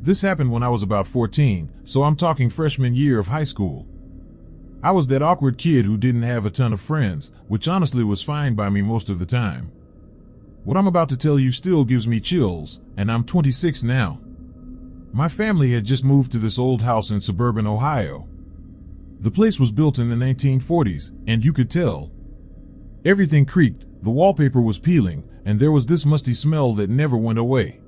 This happened when I was about 14, so I'm talking freshman year of high school. I was that awkward kid who didn't have a ton of friends, which honestly was fine by me most of the time. What I'm about to tell you still gives me chills, and I'm 26 now. My family had just moved to this old house in suburban Ohio. The place was built in the 1940s, and you could tell. Everything creaked, the wallpaper was peeling, and there was this musty smell that never went away.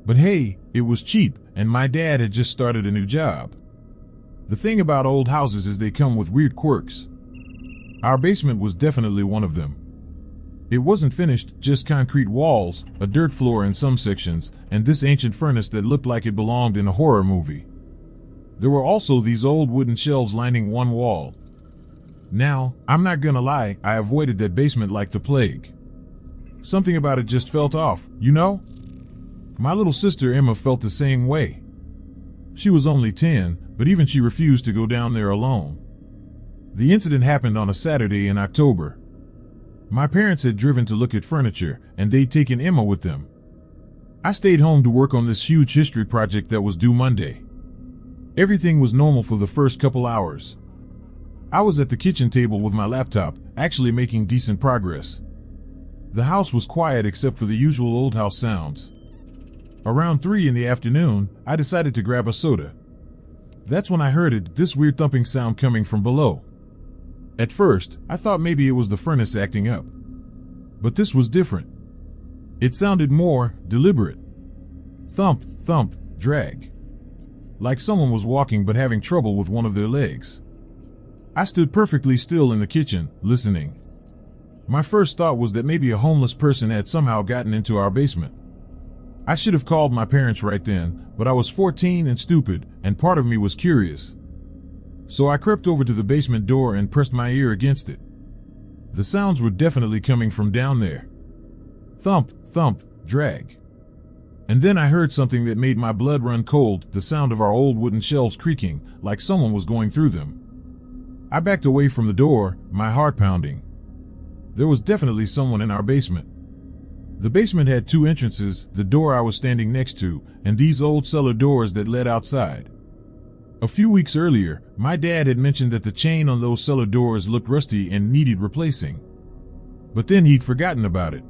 But hey, it was cheap, and my dad had just started a new job. The thing about old houses is they come with weird quirks. Our basement was definitely one of them. It wasn't finished, just concrete walls, a dirt floor in some sections, and this ancient furnace that looked like it belonged in a horror movie. There were also these old wooden shelves lining one wall. Now, I'm not gonna lie, I avoided that basement like the plague. Something about it just felt off, you know? My little sister Emma felt the same way. She was only 10, but even she refused to go down there alone. The incident happened on a Saturday in October. My parents had driven to look at furniture, and they'd taken Emma with them. I stayed home to work on this huge history project that was due Monday. Everything was normal for the first couple hours. I was at the kitchen table with my laptop, actually making decent progress. The house was quiet except for the usual old house sounds. Around 3 in the afternoon, I decided to grab a soda. That's when I heard this weird thumping sound coming from below. At first, I thought maybe it was the furnace acting up. But this was different. It sounded more deliberate. Thump, thump, drag. Like someone was walking but having trouble with one of their legs. I stood perfectly still in the kitchen, listening. My first thought was that maybe a homeless person had somehow gotten into our basement. I should have called my parents right then, but I was 14 and stupid, and part of me was curious. So I crept over to the basement door and pressed my ear against it. The sounds were definitely coming from down there. Thump, thump, drag. And then I heard something that made my blood run cold, the sound of our old wooden shelves creaking, like someone was going through them. I backed away from the door, my heart pounding. There was definitely someone in our basement. The basement had 2 entrances, the door I was standing next to, and these old cellar doors that led outside. A few weeks earlier, my dad had mentioned that the chain on those cellar doors looked rusty and needed replacing. But then he'd forgotten about it.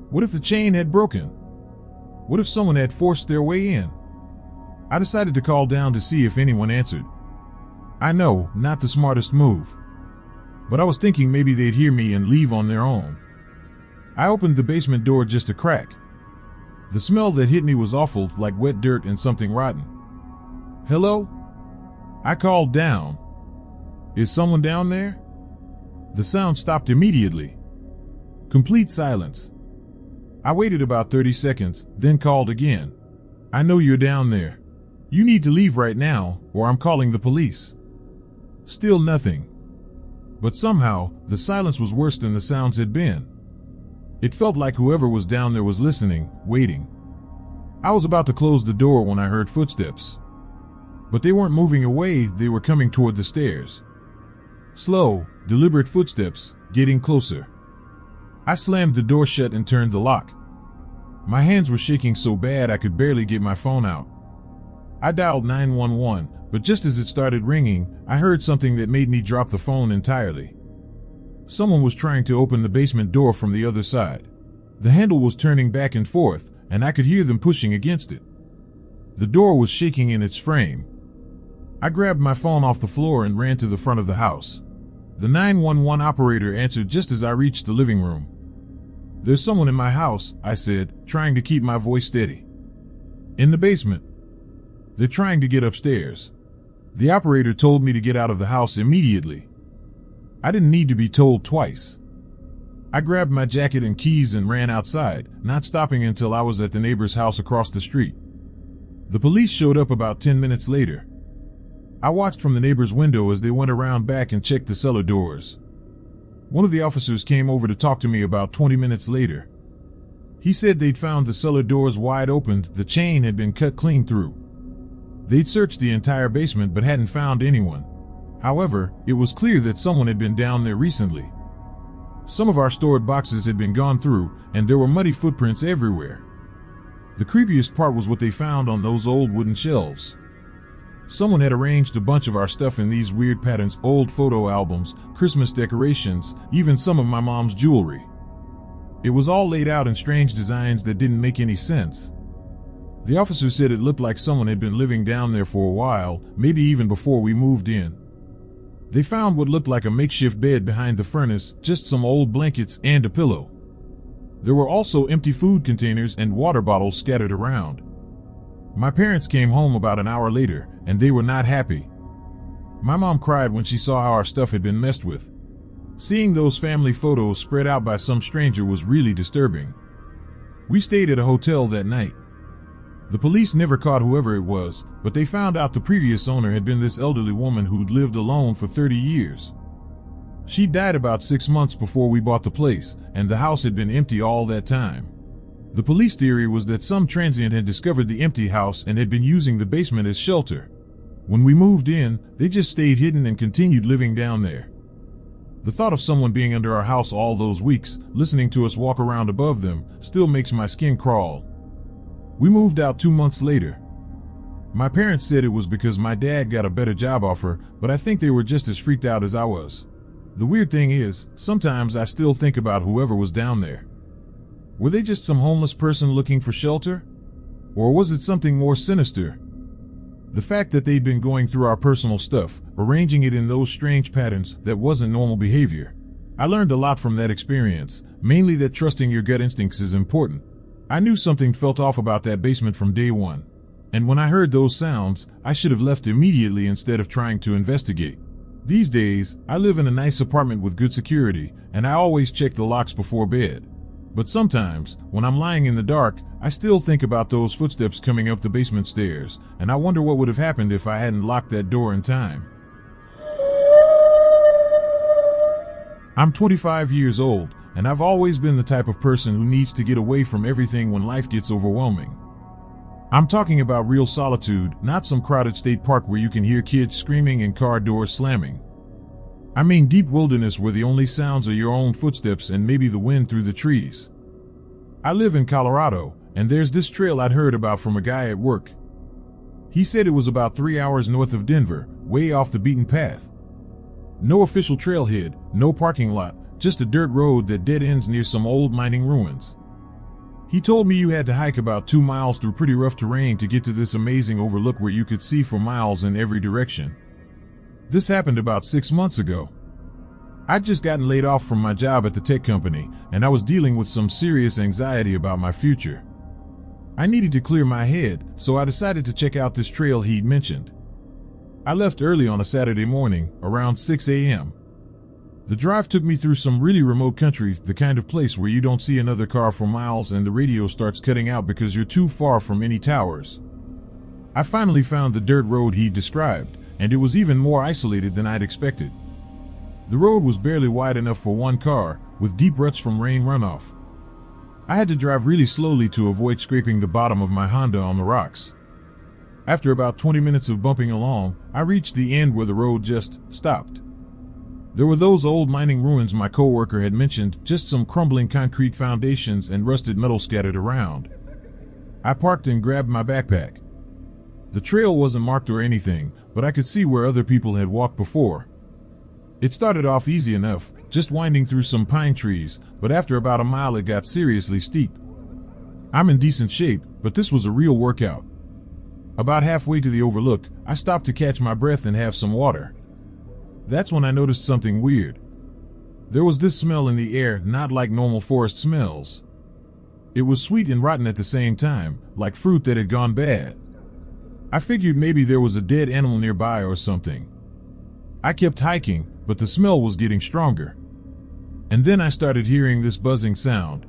What if the chain had broken? What if someone had forced their way in? I decided to call down to see if anyone answered. I know, not the smartest move. But I was thinking maybe they'd hear me and leave on their own. I opened the basement door just a crack. The smell that hit me was awful, like wet dirt and something rotten. Hello? I called down. Is someone down there? The sound stopped immediately. Complete silence. I waited about 30 seconds, then called again. I know you're down there. You need to leave right now, or I'm calling the police. Still nothing. But somehow, the silence was worse than the sounds had been. It felt like whoever was down there was listening, waiting. I was about to close the door when I heard footsteps. But they weren't moving away, they were coming toward the stairs. Slow, deliberate footsteps, getting closer. I slammed the door shut and turned the lock. My hands were shaking so bad I could barely get my phone out. I dialed 911, but just as it started ringing, I heard something that made me drop the phone entirely. Someone was trying to open the basement door from the other side. The handle was turning back and forth, and I could hear them pushing against it. The door was shaking in its frame. I grabbed my phone off the floor and ran to the front of the house. The 911 operator answered just as I reached the living room. There's someone in my house, I said, trying to keep my voice steady. In the basement. They're trying to get upstairs. The operator told me to get out of the house immediately. I didn't need to be told twice. I grabbed my jacket and keys and ran outside, not stopping until I was at the neighbor's house across the street. The police showed up about 10 minutes later. I watched from the neighbor's window as they went around back and checked the cellar doors. One of the officers came over to talk to me about 20 minutes later. He said they'd found the cellar doors wide open, the chain had been cut clean through. They'd searched the entire basement but hadn't found anyone. However, it was clear that someone had been down there recently. Some of our stored boxes had been gone through, and there were muddy footprints everywhere. The creepiest part was what they found on those old wooden shelves. Someone had arranged a bunch of our stuff in these weird patterns, old photo albums, Christmas decorations, even some of my mom's jewelry. It was all laid out in strange designs that didn't make any sense. The officer said it looked like someone had been living down there for a while, maybe even before we moved in. They found what looked like a makeshift bed behind the furnace, just some old blankets and a pillow. There were also empty food containers and water bottles scattered around. My parents came home about an hour later, and they were not happy. My mom cried when she saw how our stuff had been messed with. Seeing those family photos spread out by some stranger was really disturbing. We stayed at a hotel that night. The police never caught whoever it was, but they found out the previous owner had been this elderly woman who'd lived alone for 30 years. She died about 6 months before we bought the place, and the house had been empty all that time. The police theory was that some transient had discovered the empty house and had been using the basement as shelter. When we moved in, they just stayed hidden and continued living down there. The thought of someone being under our house all those weeks, listening to us walk around above them, still makes my skin crawl. We moved out 2 months later. My parents said it was because my dad got a better job offer, but I think they were just as freaked out as I was. The weird thing is, sometimes I still think about whoever was down there. Were they just some homeless person looking for shelter? Or was it something more sinister? The fact that they'd been going through our personal stuff, arranging it in those strange patterns, that wasn't normal behavior. I learned a lot from that experience, mainly that trusting your gut instincts is important. I knew something felt off about that basement from day one. And when I heard those sounds, I should have left immediately instead of trying to investigate. These days, I live in a nice apartment with good security, and I always check the locks before bed. But sometimes, when I'm lying in the dark, I still think about those footsteps coming up the basement stairs, and I wonder what would have happened if I hadn't locked that door in time. I'm 25 years old, and I've always been the type of person who needs to get away from everything when life gets overwhelming. I'm talking about real solitude, not some crowded state park where you can hear kids screaming and car doors slamming. I mean deep wilderness where the only sounds are your own footsteps and maybe the wind through the trees. I live in Colorado, and there's this trail I'd heard about from a guy at work. He said it was about 3 hours north of Denver, way off the beaten path. No official trailhead, no parking lot, just a dirt road that dead ends near some old mining ruins. He told me you had to hike about 2 miles through pretty rough terrain to get to this amazing overlook where you could see for miles in every direction. This happened about 6 months ago. I'd just gotten laid off from my job at the tech company, and I was dealing with some serious anxiety about my future. I needed to clear my head, so I decided to check out this trail he'd mentioned. I left early on a Saturday morning, around 6 a.m. The drive took me through some really remote country, the kind of place where you don't see another car for miles and the radio starts cutting out because you're too far from any towers. I finally found the dirt road he described, and it was even more isolated than I'd expected. The road was barely wide enough for one car, with deep ruts from rain runoff. I had to drive really slowly to avoid scraping the bottom of my Honda on the rocks. After about 20 minutes of bumping along, I reached the end where the road just stopped. There were those old mining ruins my coworker had mentioned, just some crumbling concrete foundations and rusted metal scattered around. I parked and grabbed my backpack. The trail wasn't marked or anything, but I could see where other people had walked before. It started off easy enough, just winding through some pine trees, but after about a mile it got seriously steep. I'm in decent shape, but this was a real workout. About halfway to the overlook, I stopped to catch my breath and have some water. That's when I noticed something weird. There was this smell in the air, not like normal forest smells. It was sweet and rotten at the same time, like fruit that had gone bad. I figured maybe there was a dead animal nearby or something. I kept hiking, but the smell was getting stronger. And then I started hearing this buzzing sound.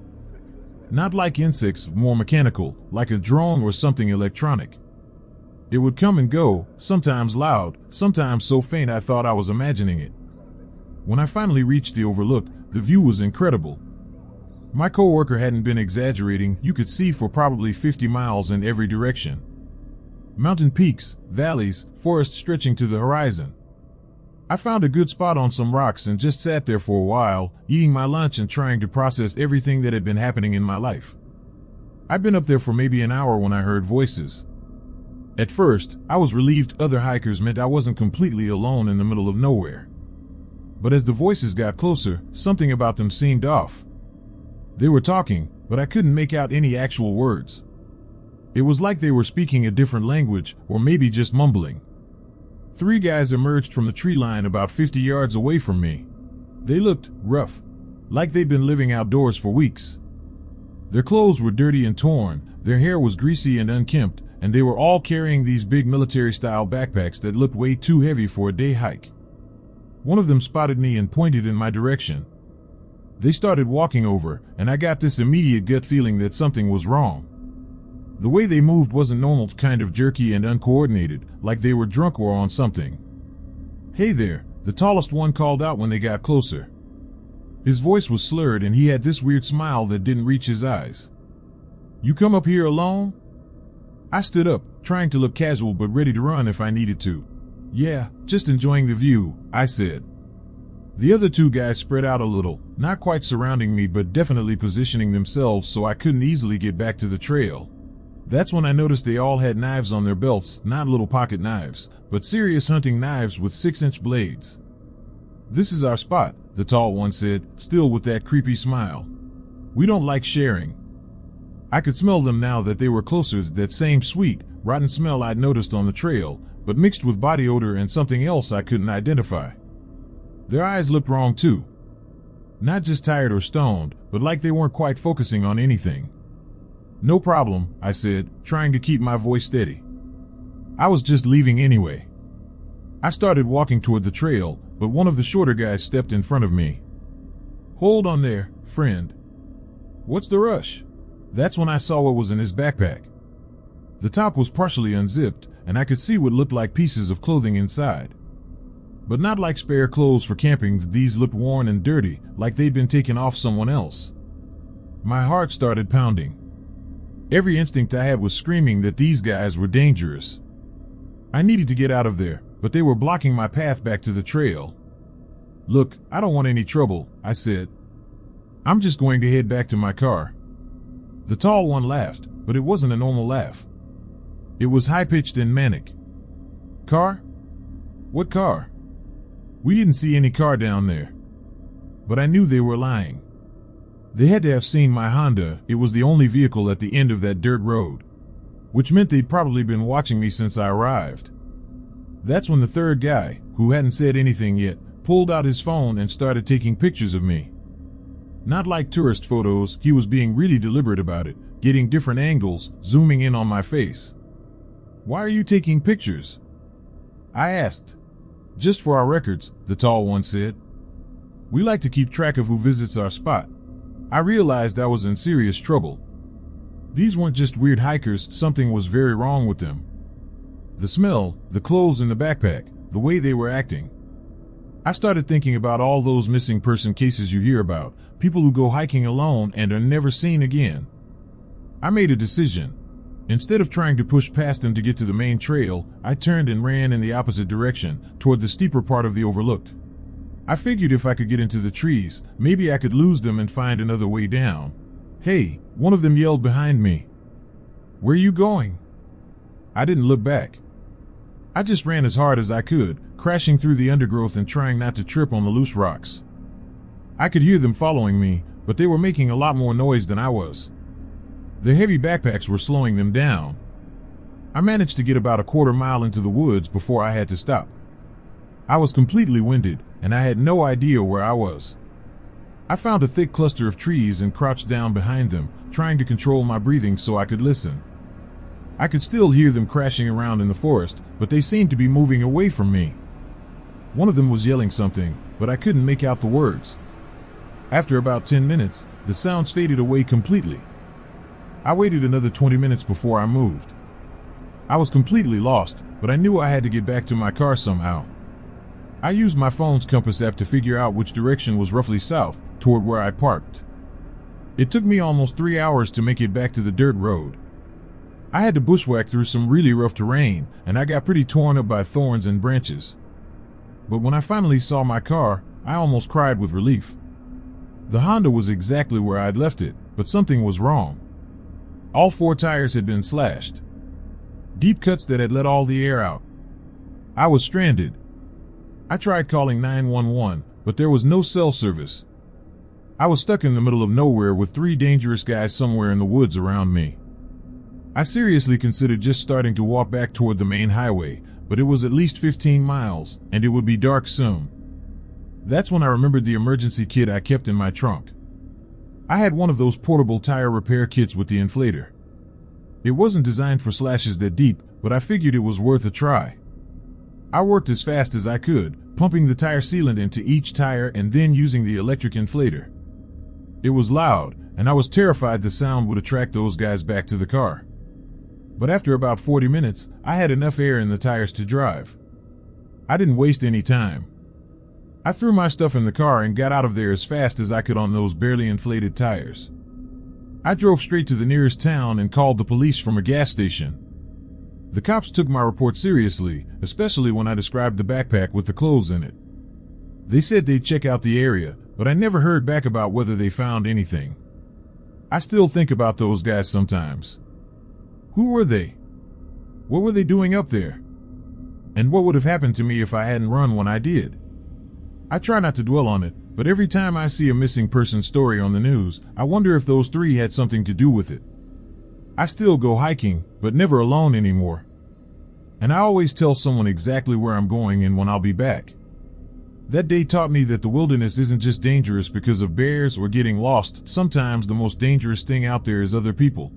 Not like insects, more mechanical, like a drone or something electronic. It would come and go, sometimes loud, sometimes so faint I thought I was imagining it. When I finally reached the overlook, the view was incredible. My coworker hadn't been exaggerating, you could see for probably 50 miles in every direction. Mountain peaks, valleys, forests stretching to the horizon. I found a good spot on some rocks and just sat there for a while, eating my lunch and trying to process everything that had been happening in my life. I'd been up there for maybe an hour when I heard voices. At first, I was relieved other hikers meant I wasn't completely alone in the middle of nowhere. But as the voices got closer, something about them seemed off. They were talking, but I couldn't make out any actual words. It was like they were speaking a different language, or maybe just mumbling. 3 guys emerged from the tree line about 50 yards away from me. They looked rough, like they'd been living outdoors for weeks. Their clothes were dirty and torn, their hair was greasy and unkempt, and they were all carrying these big military-style backpacks that looked way too heavy for a day hike. One of them spotted me and pointed in my direction. They started walking over, and I got this immediate gut feeling that something was wrong. The way they moved wasn't normal, kind of jerky and uncoordinated, like they were drunk or on something. "Hey there," the tallest one called out when they got closer. His voice was slurred and he had this weird smile that didn't reach his eyes. "You come up here alone?" I stood up, trying to look casual but ready to run if I needed to. "Yeah, just enjoying the view," I said. The other 2 guys spread out a little, not quite surrounding me but definitely positioning themselves so I couldn't easily get back to the trail. That's when I noticed they all had knives on their belts, not little pocket knives, but serious hunting knives with 6-inch blades. "This is our spot," the tall one said, still with that creepy smile. "We don't like sharing." I could smell them now that they were closer, that same sweet, rotten smell I'd noticed on the trail, but mixed with body odor and something else I couldn't identify. Their eyes looked wrong too. Not just tired or stoned, but like they weren't quite focusing on anything. "No problem," I said, trying to keep my voice steady. I was just leaving anyway. I started walking toward the trail, but one of the shorter guys stepped in front of me. "Hold on there, friend. What's the rush?" That's when I saw what was in his backpack. The top was partially unzipped, and I could see what looked like pieces of clothing inside. But not like spare clothes for camping, these looked worn and dirty, like they'd been taken off someone else. My heart started pounding. Every instinct I had was screaming that these guys were dangerous. I needed to get out of there, but they were blocking my path back to the trail. "Look, I don't want any trouble," I said. "I'm just going to head back to my car." The tall one laughed, but it wasn't a normal laugh. It was high-pitched and manic. "Car? What car? We didn't see any car down there." But I knew they were lying. They had to have seen my Honda. It was the only vehicle at the end of that dirt road, which meant they'd probably been watching me since I arrived. That's when the third guy, who hadn't said anything yet, pulled out his phone and started taking pictures of me. Not like tourist photos, he was being really deliberate about it, getting different angles, zooming in on my face. "Why are you taking pictures?" I asked. "Just for our records," the tall one said. "We like to keep track of who visits our spot." I realized I was in serious trouble. These weren't just weird hikers, something was very wrong with them. The smell, the clothes in the backpack, the way they were acting. I started thinking about all those missing person cases you hear about, people who go hiking alone and are never seen again. I made a decision. Instead of trying to push past them to get to the main trail, I turned and ran in the opposite direction, toward the steeper part of the overlook. I figured if I could get into the trees, maybe I could lose them and find another way down. "Hey," one of them yelled behind me. "Where are you going?" I didn't look back. I just ran as hard as I could, crashing through the undergrowth and trying not to trip on the loose rocks. I could hear them following me, but they were making a lot more noise than I was. Their heavy backpacks were slowing them down. I managed to get about a quarter mile into the woods before I had to stop. I was completely winded, and I had no idea where I was. I found a thick cluster of trees and crouched down behind them, trying to control my breathing so I could listen. I could still hear them crashing around in the forest, but they seemed to be moving away from me. One of them was yelling something, but I couldn't make out the words. After about 10 minutes, the sounds faded away completely. I waited another 20 minutes before I moved. I was completely lost, but I knew I had to get back to my car somehow. I used my phone's compass app to figure out which direction was roughly south, toward where I parked. It took me almost 3 hours to make it back to the dirt road. I had to bushwhack through some really rough terrain, and I got pretty torn up by thorns and branches. But when I finally saw my car, I almost cried with relief. The Honda was exactly where I'd left it, but something was wrong. All 4 tires had been slashed. Deep cuts that had let all the air out. I was stranded. I tried calling 911, but there was no cell service. I was stuck in the middle of nowhere with 3 dangerous guys somewhere in the woods around me. I seriously considered just starting to walk back toward the main highway, but it was at least 15 miles, and it would be dark soon. That's when I remembered the emergency kit I kept in my trunk. I had one of those portable tire repair kits with the inflator. It wasn't designed for slashes that deep, but I figured it was worth a try. I worked as fast as I could, pumping the tire sealant into each tire and then using the electric inflator. It was loud, and I was terrified the sound would attract those guys back to the car. But after about 40 minutes, I had enough air in the tires to drive. I didn't waste any time. I threw my stuff in the car and got out of there as fast as I could on those barely inflated tires. I drove straight to the nearest town and called the police from a gas station. The cops took my report seriously, especially when I described the backpack with the clothes in it. They said they'd check out the area, but I never heard back about whether they found anything. I still think about those guys sometimes. Who were they? What were they doing up there? And what would have happened to me if I hadn't run when I did? I try not to dwell on it, but every time I see a missing person story on the news, I wonder if those 3 had something to do with it. I still go hiking, but never alone anymore. And I always tell someone exactly where I'm going and when I'll be back. That day taught me that the wilderness isn't just dangerous because of bears or getting lost. Sometimes the most dangerous thing out there is other people.